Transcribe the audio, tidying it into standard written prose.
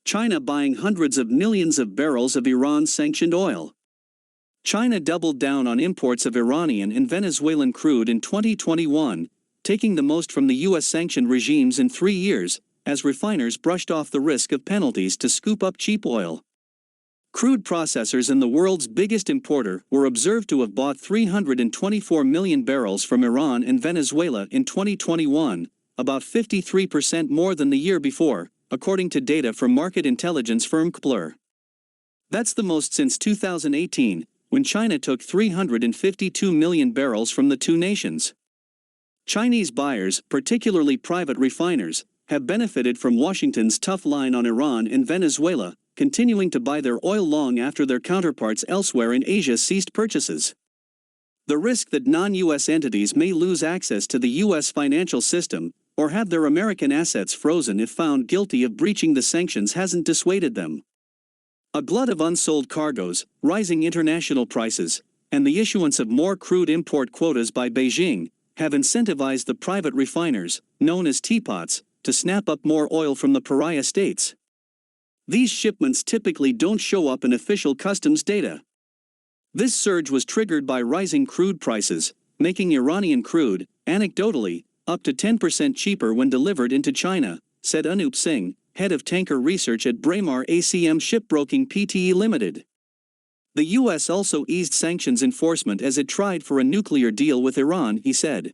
China buying hundreds of millions of barrels of Iran's sanctioned oil. China doubled down on imports of Iranian and Venezuelan crude in 2021, taking the most from the U.S. sanctioned regimes in 3 years, as refiners brushed off the risk of penalties to scoop up cheap oil. Crude processors and the world's biggest importer were observed to have bought 324 million barrels from Iran and Venezuela in 2021, about 53% more than the year before, according to data from market intelligence firm Kpler. That's the most since 2018, when China took 352 million barrels from the two nations. Chinese buyers, particularly private refiners, have benefited from Washington's tough line on Iran and Venezuela, continuing to buy their oil long after their counterparts elsewhere in Asia ceased purchases. The risk that non-U.S. entities may lose access to the U.S. financial system, or have their American assets frozen if found guilty of breaching the sanctions hasn't dissuaded them. A glut of unsold cargoes, rising international prices, and the issuance of more crude import quotas by Beijing have incentivized the private refiners, known as teapots, to snap up more oil from the pariah states. These shipments typically don't show up in official customs data. This surge was triggered by rising crude prices, making Iranian crude, anecdotally, up to 10% cheaper when delivered into China, said Anup Singh, head of tanker research at Braemar ACM Shipbroking Pte Limited. The U.S. also eased sanctions enforcement as it tried for a nuclear deal with Iran, he said.